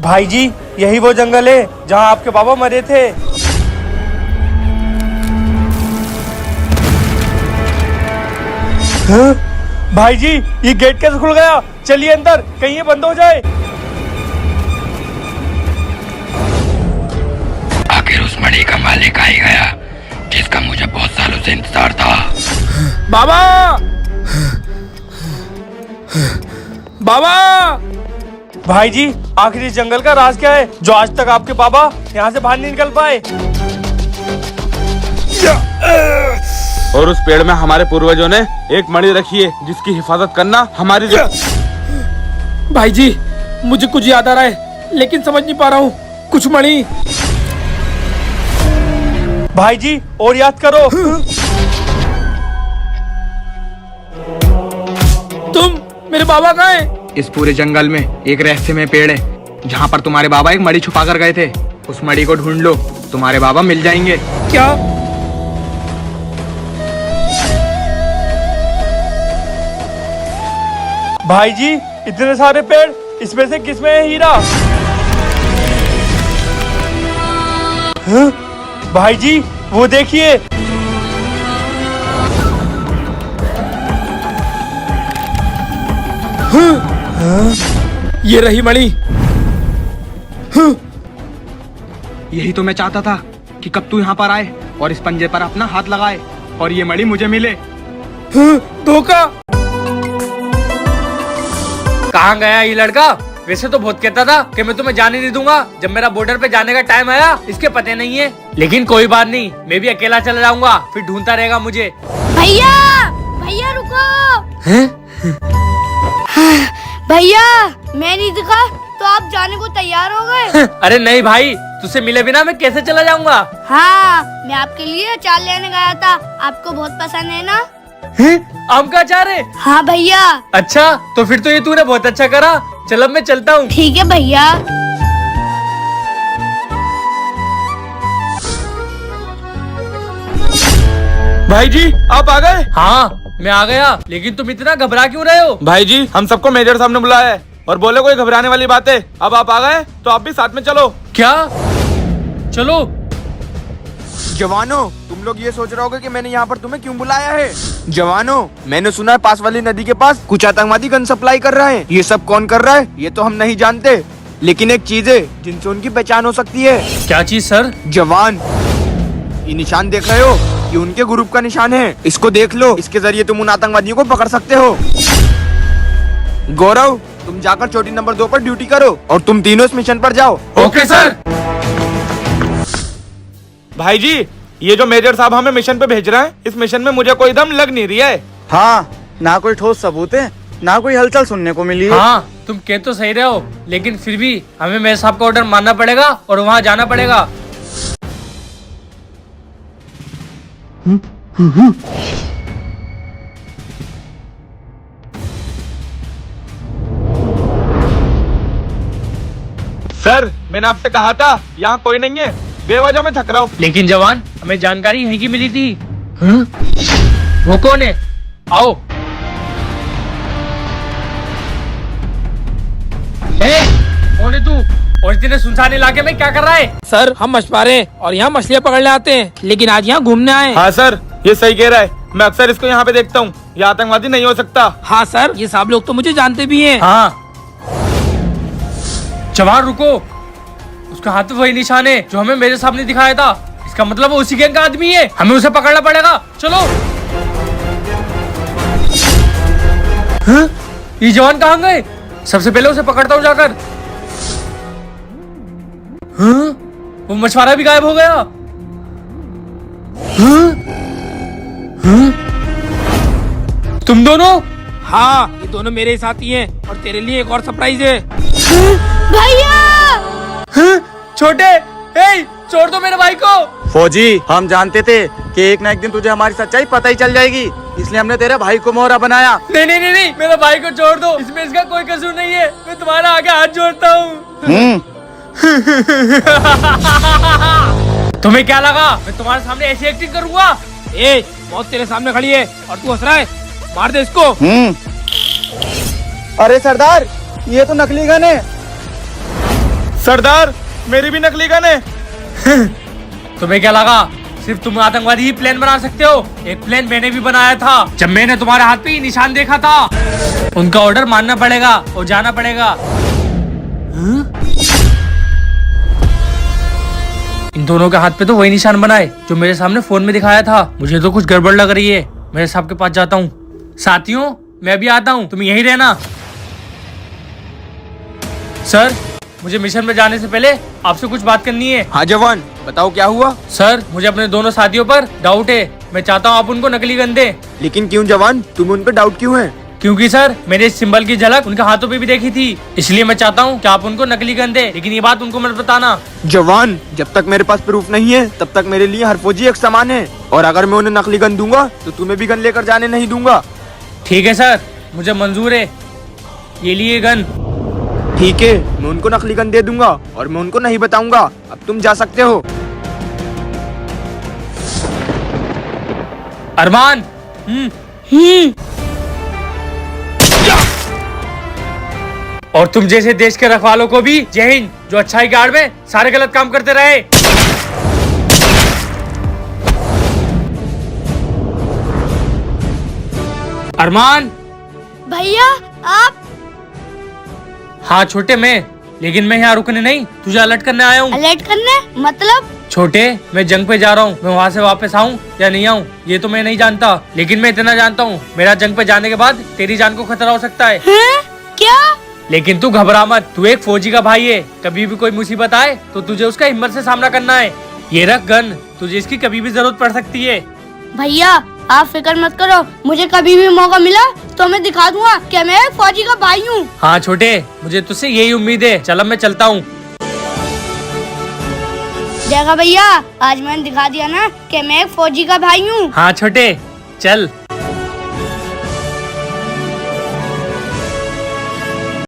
भाई जी, यही वो जंगल है जहाँ आपके बाबा मरे थे। हाँ? भाई जी, ये गेट कैसे खुल गया? चलिए अंदर, कहीं ये बंद हो जाए। आखिर उस मणि का मालिक आ ही गया, जिसका मुझे बहुत सालों से इंतजार था। बाबा, बाबा। भाई जी, आखिर इस जंगल का राज क्या है जो आज तक आपके बाबा यहाँ से बाहर नहीं निकल पाए? और उस पेड़ में हमारे पूर्वजों ने एक मणि रखी है जिसकी हिफाजत करना हमारी भाई जी, मुझे कुछ याद आ रहा है लेकिन समझ नहीं पा रहा हूँ। कुछ मणि। भाई जी, और याद करो। तुम मेरे बाबा कहाँ हैं? इस पूरे जंगल में एक रहस्यमय पेड़ है जहाँ पर तुम्हारे बाबा एक मणि छुपा कर गए थे। उस मणि को ढूंढ लो, तुम्हारे बाबा मिल जाएंगे। क्या? भाई जी, इतने सारे पेड़, इसमें से किसमें है हीरा? हाँ? भाई जी, वो देखिए। ये रही मणि। यही तो मैं चाहता था कि कब तू यहाँ पर आए और इस पंजे पर अपना हाथ लगाए और ये मणि मुझे मिले। धोखा। कहाँ गया ये लड़का? वैसे तो बहुत कहता था कि मैं तुम्हें जाने नहीं दूंगा। जब मेरा बॉर्डर पे जाने का टाइम आया, इसके पते नहीं है। लेकिन कोई बात नहीं, मैं भी अकेला चला जाऊंगा, फिर ढूंढता रहेगा मुझे। भैया, भैया रुको। हैं? भैया, मैं नहीं दिखा तो आप जाने को तैयार हो गए? अरे नहीं भाई, तुझसे मिले बिना मैं कैसे चला जाऊंगा? हाँ, मैं आपके लिए अचार लेने गया था। आपको बहुत पसंद है ना? आम का अचार है? हाँ भैया। अच्छा, तो फिर तो ये तूने बहुत अच्छा करा। चल अब मैं चलता हूँ। ठीक है भैया। भाई जी, आप आ गए? हाँ, मैं आ गया। लेकिन तुम इतना घबरा क्यों रहे हो? भाई जी, हम सबको मेजर साहब ने बुलाया है और बोले कोई घबराने वाली बात है। अब आप आ गए तो आप भी साथ में चलो। क्या? चलो। जवानों, तुम लोग ये सोच रहे होगे कि मैंने यहाँ पर तुम्हें क्यों बुलाया है। जवानों, मैंने सुना है पास वाली नदी के पास कुछ आतंकवादी गन सप्लाई कर रहे हैं। ये सब कौन कर रहा है ये तो हम नहीं जानते, लेकिन एक चीज है जिनसे उनकी पहचान हो सकती है। क्या चीज सर? जवान, ये निशान देख रहे हो? ये उनके ग्रुप का निशान है। इसको देख लो, इसके जरिए तुम उन आतंकवादियों को पकड़ सकते हो। गौरव, तुम जाकर चोटी नंबर 2 पर ड्यूटी करो और तुम तीनों इस मिशन पर जाओ। Okay sir. भाई जी, ये जो मेजर साहब हमें मिशन पे भेज रहे हैं, इस मिशन में मुझे कोई दम लग नहीं रही है। हाँ, ना कोई ठोस सबूत है, ना कोई हलचल सुनने को मिली है। हाँ, तुम कह तो सही रहे हो, लेकिन फिर भी हमें मेरे साहब का ऑर्डर मानना पड़ेगा और वहाँ जाना पड़ेगा। सर, मैंने आपसे कहा था यहाँ कोई नहीं है, बेवजह में थक रहा हूँ। लेकिन जवान, हमें जानकारी यहीं की मिली थी। वो कौन है? आओ। कौन है तू? और इतने सुनसान इलाके में क्या कर रहा है? सर, हम मछुआरे और यहाँ मछलियाँ पकड़ने आते हैं, लेकिन आज यहाँ घूमने आए। हाँ सर, ये सही कह रहा है। मैं अक्सर इसको यहाँ पे देखता हूँ। ये आतंकवादी नहीं हो सकता। हाँ सर, ये सब लोग तो मुझे जानते भी हैं। हाँ। जवान रुको, उसका हाथ में वही निशान है जो हमें मेरे सामने दिखाया था। इसका मतलब वो उसी गैंग का आदमी है। हमें उसे पकड़ना पड़ेगा। चलो। हाँ? ये जवान कहाँ गए? सबसे पहले उसे पकड़ता हूँ जाकर। हाँ? वो मछुआरा भी गायब हो गया। हाँ? हाँ? तुम दोनों? हाँ, ये दोनों मेरे ही साथी हैं और तेरे लिए एक और सरप्राइज है। भैया! हाँ? छोटे, ए, छोड़ दो मेरे भाई को। फौजी, हम जानते थे कि एक ना एक दिन तुझे हमारी सच्चाई पता ही चल जाएगी, इसलिए हमने तेरे भाई को मोहरा बनाया। नहीं नहीं नहीं नहीं, मेरे भाई को छोड़ दो। इसमें इसका कोई कसूर नहीं है। मैं तुम्हारा आगे हाथ जोड़ता हूँ। तुम्हें क्या लगा मैं तुम्हारे सामने ऐसी एक्टिंग करूँगा? ए, मौत तेरे सामने खड़ी है और तू हंस रहा है। मार दे इसको। अरे सरदार, ये तो नकली गन है। सरदार, मेरी भी नकली गन है। तुम्हें क्या लगा सिर्फ तुम आतंकवादी ही प्लेन बना सकते हो? एक प्लेन मैंने भी बनाया था जब मैंने तुम्हारे हाथ पे ही निशान देखा था। उनका ऑर्डर मानना पड़ेगा और जाना पड़ेगा। इन दोनों के हाथ पे तो वही निशान बनाए जो मेरे सामने फोन में दिखाया था। मुझे तो कुछ गड़बड़ लग रही है। मेरे साहब के पास जाता हूँ। साथियों, मैं भी आता हूँ, तुम यहीं रहना। सर, मुझे मिशन में जाने से पहले आपसे कुछ बात करनी है। हाँ जवान, बताओ क्या हुआ। सर, मुझे अपने दोनों साथियों पर डाउट है। मैं चाहता हूँ आप उनको नकली गन दें। लेकिन क्यों जवान, तुम्हें उन पर डाउट क्यों है? क्योंकि सर, मैंने इस सिंबल की झलक उनके हाथों पे भी देखी थी, इसलिए मैं चाहता हूँ कि आप उनको नकली गन दें। लेकिन ये बात उनको मत बताना। जवान, जब तक मेरे पास प्रूफ नहीं है तब तक मेरे लिए हर फौजी एक समान है, और अगर मैं उन्हें नकली गन दूंगा तो तुम्हें भी गन लेकर जाने नहीं दूंगा। ठीक है सर, मुझे मंजूर है। ये लिए गन। ठीक है, मैं उनको नकली गन दे दूंगा और मैं उनको नहीं बताऊंगा। अब तुम जा सकते हो। अरमान। और तुम जैसे देश के रखवालों को भी जय हिंद, जो अच्छाई की आड़ में सारे गलत काम करते रहे। अरमान। भैया आप। हाँ छोटे, लेकिन मैं यहाँ रुकने नहीं, तुझे अलर्ट करने आया हूँ। अलर्ट करने मतलब? छोटे, मैं जंग पे जा रहा हूँ। मैं वहाँ से वापस आऊँ या नहीं आऊँ ये तो मैं नहीं जानता, लेकिन मैं इतना जानता हूँ, मेरा जंग पे जाने के बाद तेरी जान को खतरा हो सकता है। क्या? लेकिन तू घबरा मत, तू एक फौजी का भाई है। कभी भी कोई मुसीबत आए तो तुझे उसका हिम्मत से सामना करना है। ये रख गन, तुझे इसकी कभी भी जरूरत पड़ सकती है। भैया आप फिक्र मत करो, मुझे कभी भी मौका मिला तो मैं दिखा दूंगा कि मैं एक फौजी का भाई हूँ। हाँ छोटे, मुझे तुझसे यही उम्मीद है। चल अब मैं चलता हूँ। देखा भैया, आज मैंने दिखा दिया ना कि मैं एक फौजी का भाई हूँ। हाँ छोटे, चल।